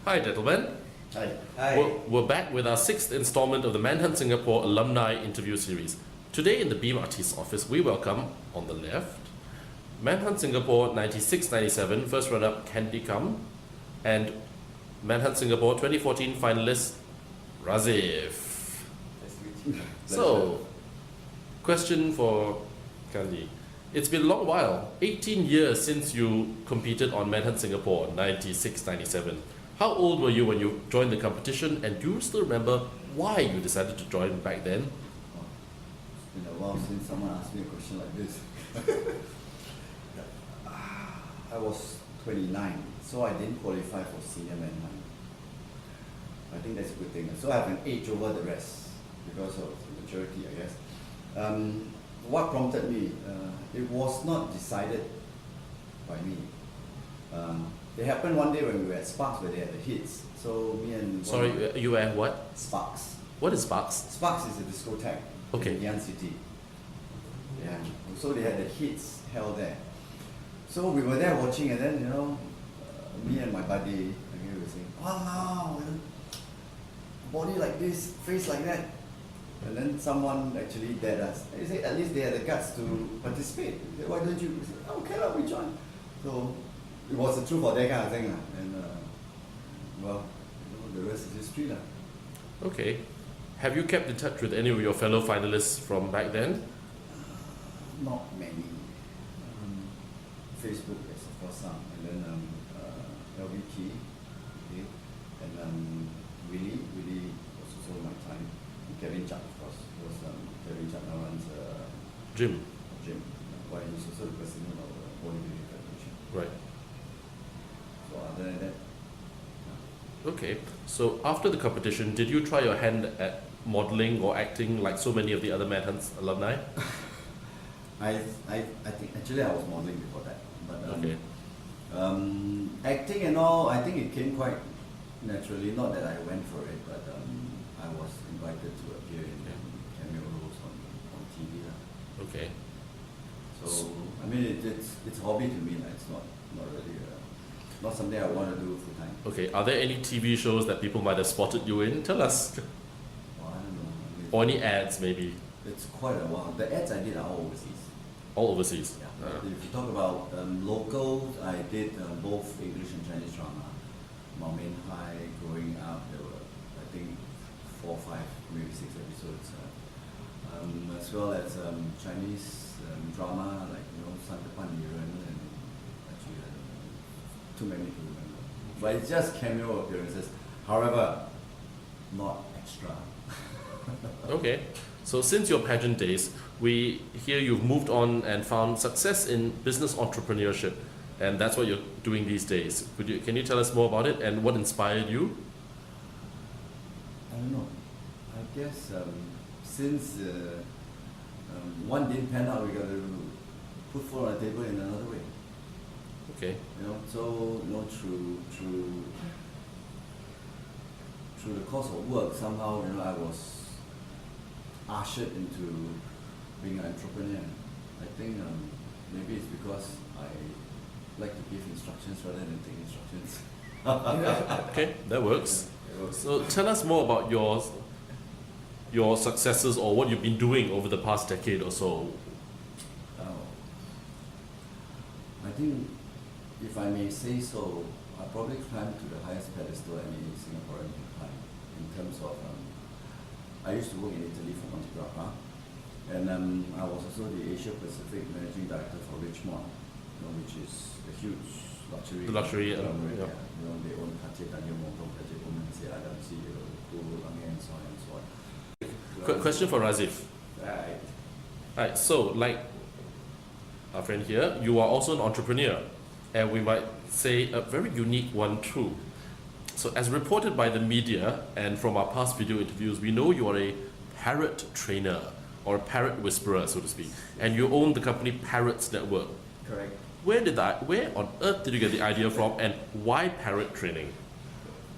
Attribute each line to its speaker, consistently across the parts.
Speaker 1: Hi, gentlemen.
Speaker 2: Hi.
Speaker 1: We're back with our sixth installment of the Manhunt Singapore alumni interview series. Today in the Beam Artist office, we welcome, on the left, Manhunt Singapore 96-97 first runner-up Candi Kum and Manhunt Singapore 2014 finalist Razif. So, question for Candi. It's been a long while, 18 years since you competed on Manhunt Singapore 96-97. How old were you when you joined the competition, and do you still remember why you decided to join back then?
Speaker 2: Oh, it's been a while since someone asked me a question like this. I was 29, so I didn't qualify for senior manhunt. I think that's a good thing. So I have an age over the rest because of maturity, I guess. What prompted me? It was not decided by me. It happened one day when we were at Sparks where they had the hits. So me and
Speaker 1: Sorry, you were at what?
Speaker 2: Sparks.
Speaker 1: What is Sparks?
Speaker 2: Sparks is a discotheque in Yan City. Yeah. So they had the hits held there. So we were there watching, and then me and my buddy again were saying, "Wow, body like this, face like that." And then someone actually dared us. They said at least they had the guts to participate. They said, "Why don't you?" We said, "Okay, we join." So it was a truth or that kind of thing, and well, the rest is history, lah.
Speaker 1: Okay. Have you kept in touch with any of your fellow finalists from back then?
Speaker 2: Not many. Facebook is of course some, and then LVT, okay, and Willie was also my time. Kevin Chuck, of course, was Kevin Chuck now runs
Speaker 1: Jim.
Speaker 2: Why he's also the president of the bodybuilding federation.
Speaker 1: Right.
Speaker 2: So other than that.
Speaker 1: Okay, so after the competition, did you try your hand at modeling or acting like so many of the other Manhunt alumni?
Speaker 2: I think actually I was modeling before that, but
Speaker 1: okay.
Speaker 2: Acting and all, I think it came quite naturally. Not that I went for it, but I was invited to appear in cameo roles on TV.
Speaker 1: Okay.
Speaker 2: So I mean, it's a hobby to me. It's not really not something I want to do full time.
Speaker 1: Okay. Are there any TV shows that people might have spotted you in? Tell us.
Speaker 2: Well, I don't know.
Speaker 1: Or any ads, maybe.
Speaker 2: It's quite a while. The ads I did are all overseas.
Speaker 1: All overseas.
Speaker 2: Yeah. If you talk about local, I did both English and Chinese drama. Maomen High, growing up, there were I think 4, 5, maybe 6 episodes. As well as Chinese drama like Santapan Yuren, and actually I don't know, too many to remember. But it's just cameo appearances. However, not extra.
Speaker 1: Okay. So since your pageant days, we hear you've moved on and found success in business entrepreneurship, and that's what you're doing these days. Can you tell us more about it and what inspired you?
Speaker 2: I don't know. I guess since one didn't pan out, we got to put food on the table in another way.
Speaker 1: Okay.
Speaker 2: So through the course of work, somehow I was ushered into being an entrepreneur. I think maybe it's because I like to give instructions rather than take instructions.
Speaker 1: Okay, that works. So tell us more about your successes or what you've been doing over the past decade or so.
Speaker 2: I think, if I may say so, I probably climbed to the highest pedestal any Singaporean can climb in terms of. I used to work in Italy for Montegrappa, and I was also the Asia Pacific Managing Director for Richmond, which is a huge luxury.
Speaker 1: The luxury,
Speaker 2: they own Cartier, Daniel Montblanc, Cartier Women, Adam, CEO, and so on and so on.
Speaker 1: Question for Razif. Right, so like our friend here, you are also an entrepreneur, and we might say a very unique one too. So as reported by the media and from our past video interviews, we know you are a parrot trainer or a parrot whisperer, so to speak, and you own the company Parrots Network.
Speaker 2: Correct.
Speaker 1: Where on earth did you get the idea from, and why parrot training?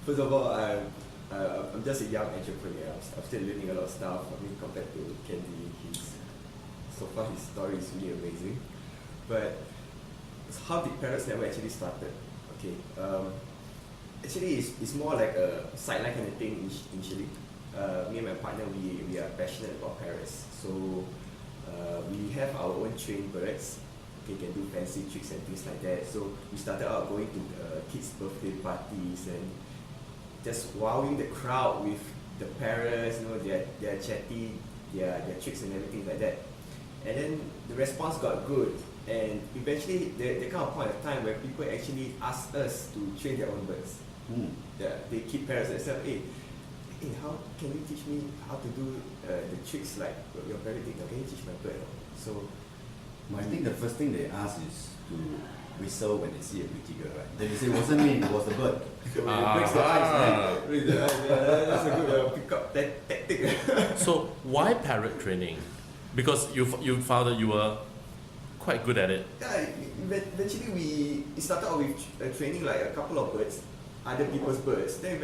Speaker 3: First of all, I'm just a young entrepreneur. I'm still learning a lot of stuff. I mean, compared to Candi, so far his story is really amazing. But how did Parrots Network actually started? Okay, actually it's more like a sideline kind of thing initially. Me and my partner, we are passionate about parrots, so we have our own trained birds. Okay, can do fancy tricks and things like that. So we started out going to kids' birthday parties and just wowing the crowd with the parrots, you know, their chatty, their tricks and everything like that. And then the response got good, and eventually there come a point of time where people actually ask us to train their own birds. Yeah, they keep parrots and say, hey, how can you teach me how to do the tricks like your parrot did? Can you teach my bird? So
Speaker 2: I think the first thing they ask is to whistle when they see a pretty girl, right? Then you say, it wasn't me, it was the bird. So it breaks the ice.
Speaker 3: Breaks the ice. Yeah, that's a good pick-up tactic.
Speaker 1: So why parrot training? Because you found that you were quite good at it.
Speaker 3: Yeah, eventually we started out with training like a couple of birds, other people's birds. Then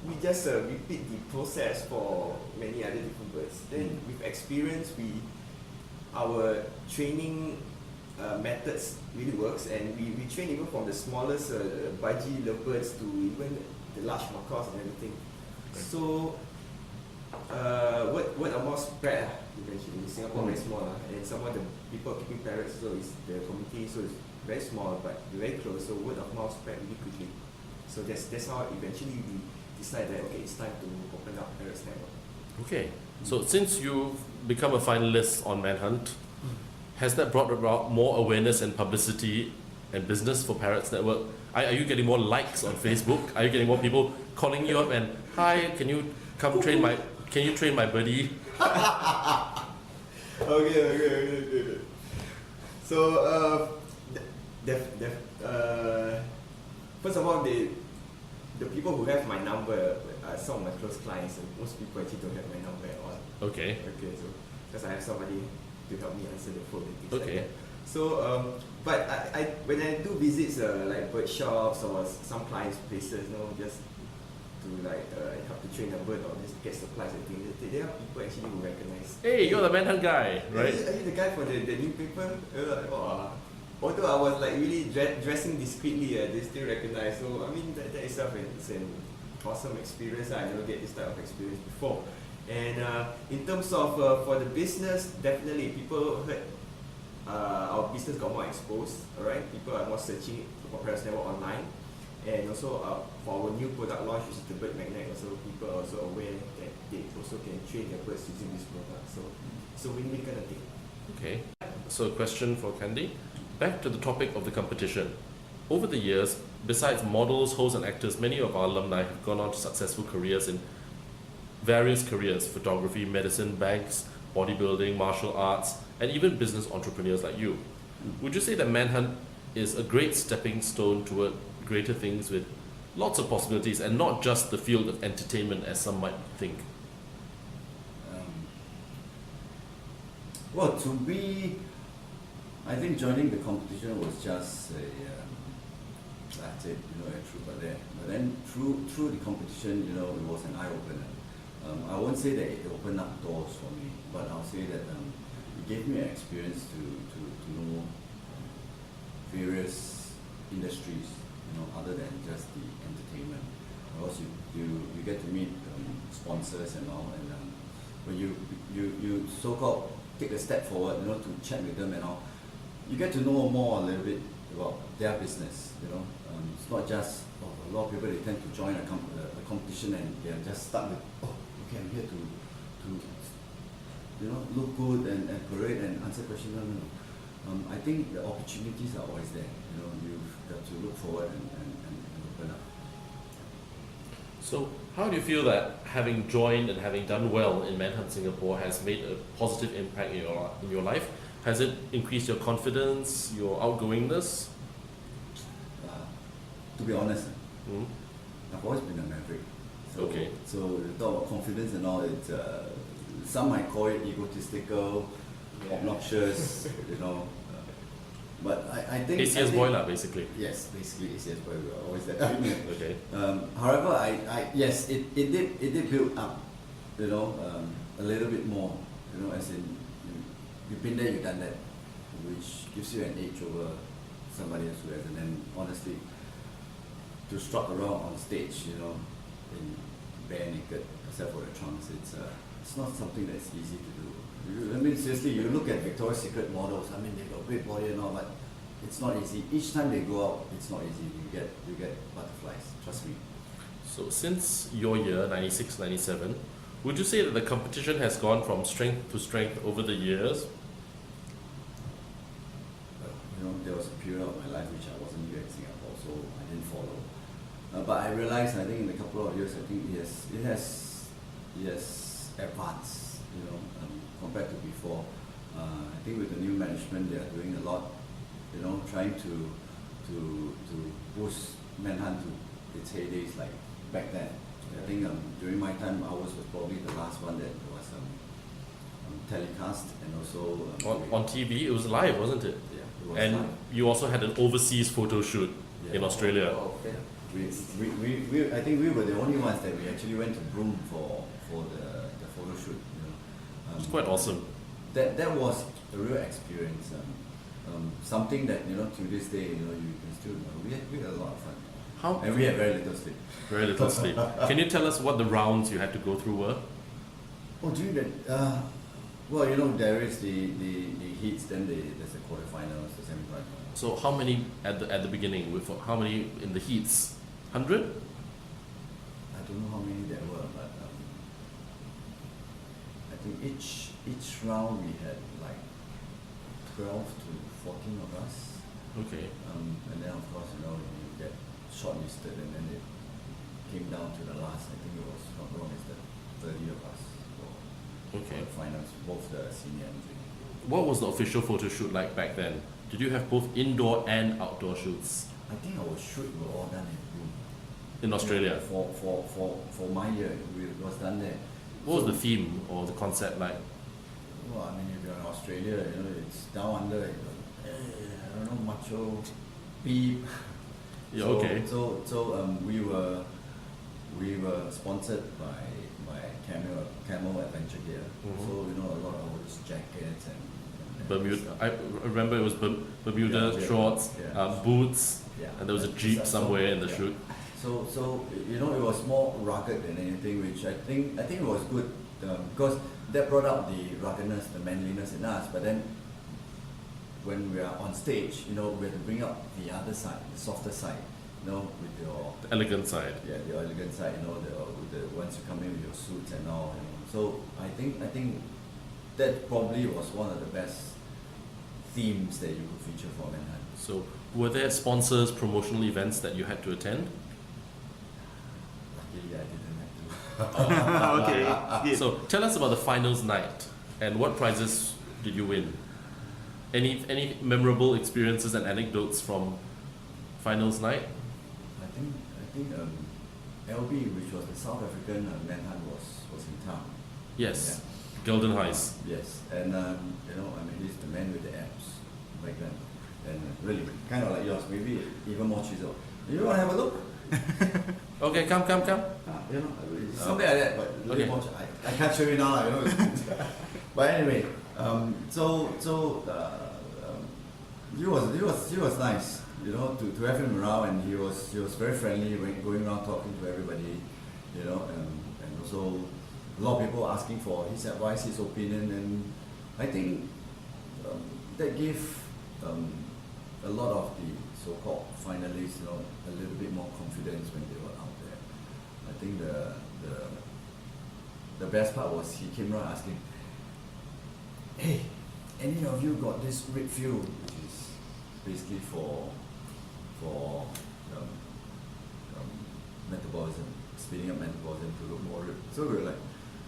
Speaker 3: we just repeat the process for many other different birds. Then with experience, our training methods really works, and we train even from the smallest budgie lovebirds to even the large macaws and everything. So word of mouth spread eventually. Singapore very small, and some of the people are keeping parrots, so it's the community, so it's very small but very close. So word of mouth spread really quickly. So that's how eventually we decided that okay, it's time to open up Parrots Network.
Speaker 1: Okay, so since you've become a finalist on Manhunt, has that brought about more awareness and publicity and business for Parrots Network? Are you getting more likes on Facebook? Are you getting more people calling you up and, hi, can you train my birdie?
Speaker 3: Okay. So first of all, the people who have my number are some of my close clients, and most people actually don't have my number at all.
Speaker 1: Okay.
Speaker 3: So because I have somebody to help me answer the phone and things
Speaker 1: Okay.
Speaker 3: like that. So but I when I do visits like bird shops or some clients' places, you know, just to like help to train a bird or just get supplies and things, there are people actually who recognize.
Speaker 1: Hey, you're the Manhunt guy, right?
Speaker 3: Are you the guy for the newspaper? Although I was like really dressing discreetly, they still recognize. So I mean that itself is an awesome experience. I never get this type of experience before. And in terms of for the business, definitely people heard our business got more exposed. Alright, people are more searching for Parrots Network online, and also for our new product launch, which is the Bird Magnet. Also, people are also aware that they also can train their birds using this product. So it's a win-win kind of thing.
Speaker 1: Okay. So a question for Candi. Back to the topic of the competition. Over the years, besides models, hosts and actors, many of our alumni have gone on to successful careers in various careers: photography, medicine, banks, bodybuilding, martial arts, and even business entrepreneurs like you. Would you say that Manhunt is a great stepping stone toward greater things with lots of possibilities and not just the field of entertainment as some might think?
Speaker 2: Well, to me, I think joining the competition was just that's it, you know, a trooper there. But then through the competition, you know, it was an eye-opener. I won't say that it opened up doors for me, but I'll say that it gave me an experience to know various industries, you know, other than just the entertainment. Because you get to meet sponsors and all, and when you so-called take a step forward, you know, to chat with them and all, you get to know more a little bit about their business, you know. It's not just, a lot of people, they tend to join a competition and they're just stuck with, okay, I'm here to you know, look good and parade and answer questions. No. I think the opportunities are always there. You know, you've got to look forward and open up.
Speaker 1: So how do you feel that having joined and having done well in Manhunt Singapore has made a positive impact in your life? Has it increased your confidence, your outgoingness?
Speaker 2: To be honest, I've always been a maverick. So,
Speaker 1: okay.
Speaker 2: So you talk about confidence and all, it's some might call it egotistical, obnoxious, you know. But I think
Speaker 1: ACS boy lah, basically.
Speaker 2: Yes, basically ACS boy. We are always that.
Speaker 1: Okay.
Speaker 2: However, yes, it did build up, you know, a little bit more, you know, as in you've been there, you've done that, which gives you an edge over somebody else who has. And then honestly, to strut around on stage, you know, in bare naked, except for the trunks. It's not something that's easy to do. I mean, seriously, you look at Victoria's Secret models. I mean, they got great body and all, but it's not easy. Each time they go out, it's not easy. You get butterflies. Trust me.
Speaker 1: So since your year, 96, 97, would you say that the competition has gone from strength to strength over the years?
Speaker 2: You know, there was a period of my life which I wasn't here in Singapore, so I didn't follow. But I realized, I think in a couple of years, I think it has advanced, you know, compared to before. I think with the new management, they are doing a lot, you know, trying to boost Manhunt to its heydays like back then. I think during my time, ours was probably the last one that was telecast, and also
Speaker 1: On TV, it was live, wasn't it?
Speaker 2: yeah, it was
Speaker 1: And
Speaker 2: live.
Speaker 1: you also had an overseas photo shoot
Speaker 2: Yeah.
Speaker 1: in Australia.
Speaker 3: Oh, okay.
Speaker 2: I think we were the only ones that we actually went to Broome for the photo shoot. You know,
Speaker 1: It's quite awesome.
Speaker 2: That was a real experience. Something that, you know, to this day, you know, you can still remember. We had a lot of fun, and we had very little sleep.
Speaker 1: Very little sleep. Can you tell us what the rounds you had to go through were?
Speaker 2: Oh, during that, well, you know, there is the heats, then there's the quarterfinals, the semifinals.
Speaker 1: So how many at the beginning? With how many in the heats? 100?
Speaker 2: I don't know how many there were, but I think each round we had like 12 to 14 of us.
Speaker 1: Okay.
Speaker 2: And then of course, you know, you get shortlisted, and then it came down to the last. I think it was not wrong, it's the 30 of us for
Speaker 1: Okay.
Speaker 2: the finals, both the senior and junior.
Speaker 1: What was the official photo shoot like back then? Did you have both indoor and outdoor shoots
Speaker 2: I think our shoot were all done in Broome.
Speaker 1: in Australia?
Speaker 2: For my year, it was done there.
Speaker 1: What was
Speaker 2: So-
Speaker 1: the theme or the concept like?
Speaker 2: Well, I mean, if you're in Australia, you know, it's down under, you know, I don't know, macho, beep.
Speaker 1: Yeah,
Speaker 2: So-
Speaker 1: okay.
Speaker 2: So we were sponsored by Camel Adventure Gear.
Speaker 1: Mhm.
Speaker 2: So you know, a lot of those jackets and
Speaker 1: Bermuda. I remember it was Bermuda
Speaker 2: Yeah,
Speaker 1: shorts,
Speaker 2: yeah.
Speaker 1: Boots,
Speaker 2: Yeah.
Speaker 1: and there was a
Speaker 2: So-
Speaker 1: jeep
Speaker 2: so-
Speaker 1: somewhere in the
Speaker 2: yeah.
Speaker 1: shoot.
Speaker 2: So you know, it was more rugged than anything, which I think it was good because that brought out the ruggedness, the manliness in us. But then when we are on stage, you know, we have to bring out the other side, the softer side, you know, with your
Speaker 1: The elegant side.
Speaker 2: the elegant side, you know, with the once you come in with your suits and all. You know. So I think that probably was one of the best themes that you could feature for Manhunt.
Speaker 1: So were there sponsors, promotional events that you had to attend?
Speaker 2: Luckily, I didn't have to.
Speaker 3: Okay.
Speaker 1: So tell us about the finals night and what prizes did you win? Any memorable experiences and anecdotes from finals night?
Speaker 2: I think LB, which was the South African Manhunt, was in town.
Speaker 1: Yes, Golden Highs.
Speaker 2: Yes, and you know, I mean, he's the man with the abs back then, and really kind of like yours, maybe even more chiseled. You want to have a look?
Speaker 1: Okay, come.
Speaker 2: You know, it's something like that, but a little
Speaker 1: Okay.
Speaker 2: more. I can't show you now, you know. But anyway, he was nice, you know, to have him around, and he was very friendly, going around talking to everybody, you know, and also a lot of people asking for his advice, his opinion, and I think that gave a lot of the so-called finalists, you know, a little bit more confidence when they were out there. I think the best part was he came around asking, "Hey, any of you got this red fuel?" Which is basically for metabolism, speeding up metabolism to look more ripped. So we were like,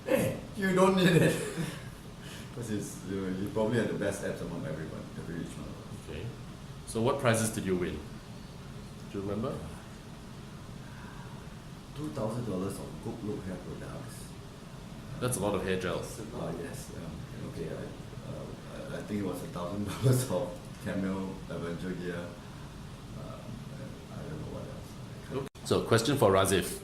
Speaker 2: "Hey, you don't need it," because he probably had the best abs among every each one of us.
Speaker 1: Okay. So what prizes did you win? Do you remember?
Speaker 2: $2,000 of good look hair products.
Speaker 1: That's a lot of hair gels.
Speaker 2: Yes. Okay. I think it was $1,000 of Camel Adventure Gear. I don't know what else.
Speaker 1: So, question for Razif.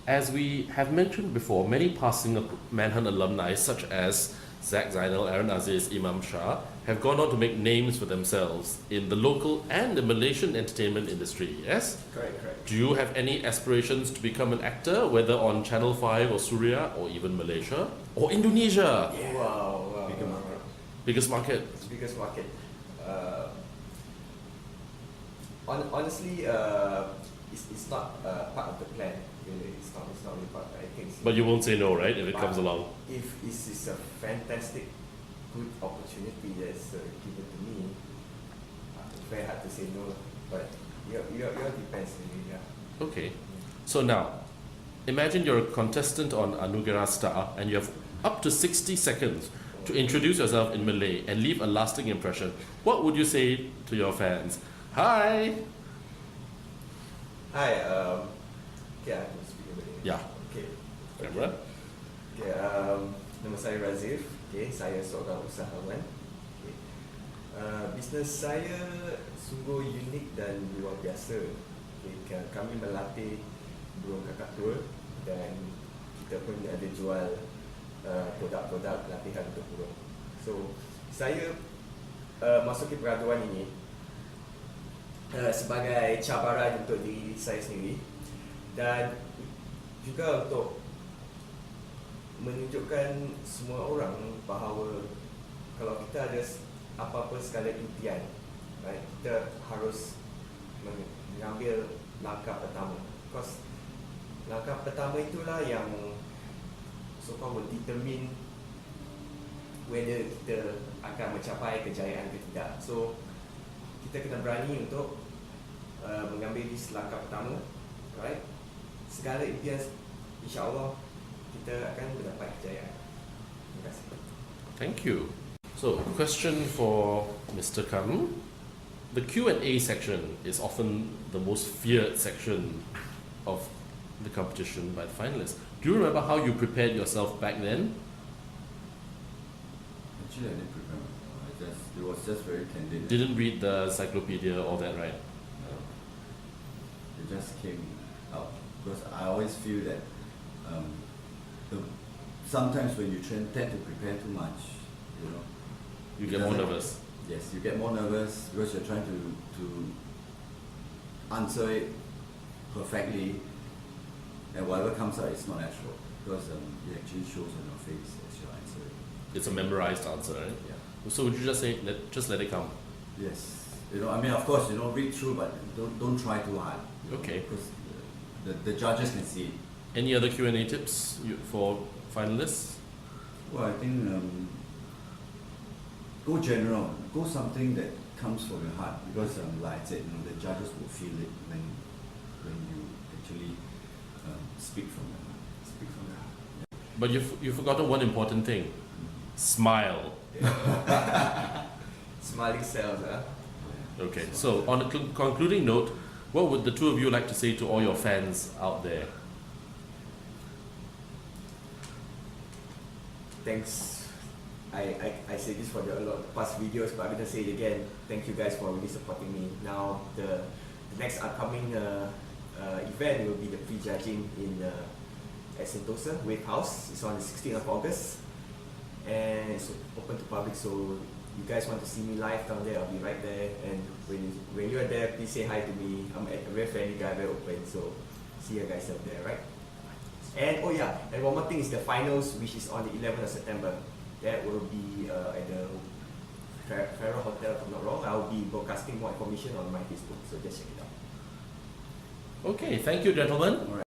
Speaker 1: As we have mentioned before, many passing Manhunt alumni, such as Zach Zainal, Aaron Aziz, Imam Shah, have gone on to make names for themselves in the local and the Malaysian entertainment industry, yes?
Speaker 3: Correct.
Speaker 1: Do you have any aspirations to become an actor, whether on Channel 5 or Suria, or even Malaysia? Or Indonesia?
Speaker 3: Yeah. Wow.
Speaker 2: Bigger market.
Speaker 1: Biggest market.
Speaker 3: It's the biggest market. Honestly, it's not part of the plan. Really. It's not really part. I think.
Speaker 1: But you won't say no, right, if it
Speaker 3: But
Speaker 1: comes along?
Speaker 3: If this is a fantastic, good opportunity that's given to me, it's very hard to say no. But it depends really. Yeah.
Speaker 1: Okay. So now, imagine you're a contestant on Anugerah Star and you have up to 60 seconds to introduce yourself in Malay and leave a lasting impression. What would you say to your fans? Hi!
Speaker 3: Hi. Okay, I can speak Malay.
Speaker 1: Yeah.
Speaker 3: Okay.
Speaker 1: Camera?
Speaker 3: Okay. Nama saya Razif. Okay, saya seorang usahawan. Okay. Bisnes saya sungguh unik dan luar biasa. Okay, kami melatih burung kakak tua dan kita pun ada jual produk-produk latihan untuk burung. So, saya masuki pergaduan ini sebagai cabaran untuk diri saya sendiri dan juga untuk menunjukkan semua orang bahawa kalau kita ada apa-apa sekali impian, right, kita harus mengambil langkah pertama. Because langkah pertama itulah yang so-called will determine whether kita akan mencapai kejayaan ke tidak. So kita kena berani untuk mengambil langkah pertama, right? Segala impian insya-Allah kita akan mendapat kejayaan. Terima kasih.
Speaker 1: Thank you. So, question for Mr. Kum. The Q&A section is often the most feared section of the competition by the finalists. Do you remember how you prepared yourself back then?
Speaker 2: Actually, I didn't prepare myself. It was just very candid.
Speaker 1: Didn't read the encyclopedia, all that, right?
Speaker 2: It just came out because I always feel that sometimes when you tend to prepare too much,
Speaker 1: You get more nervous.
Speaker 2: Yes, you get more nervous because you're trying to answer it perfectly, and whatever comes out is not natural because it actually shows on your face as you answer it.
Speaker 1: It's a memorized answer, right?
Speaker 2: Yeah.
Speaker 1: So would you just say, just let it come?
Speaker 2: Yes. I mean, of course, read through, but don't try too hard.
Speaker 1: Okay.
Speaker 2: Because the judges can see it.
Speaker 1: Any other Q&A tips for finalists?
Speaker 2: Well, I think go general, go something that comes from your heart because, like I said, the judges will feel it when you actually speak from your heart. Speak from your heart.
Speaker 1: But you've forgotten one important thing. Smile.
Speaker 3: Smiling selves, huh?
Speaker 1: Okay, so on a concluding note, what would the two of you like to say to all your fans out there?
Speaker 3: Thanks. I say this for a lot of past videos, but I'm gonna say it again. Thank you guys for really supporting me. Now the next upcoming event will be the prejudging in at Sentosa Wave House. It's on the 16th of August, and it's open to public. So you guys want to see me live down there, I'll be right there. And when you are there, please say hi to me. I'm a very friendly guy, very open. So see you guys out there, right? And oh yeah, and one more thing is the finals, which is on the 11th of September. That will be at the Farrer Hotel, if I'm not wrong. I'll be broadcasting more information on my Facebook, so just check it out.
Speaker 1: Okay, thank you, gentlemen.
Speaker 2: All right.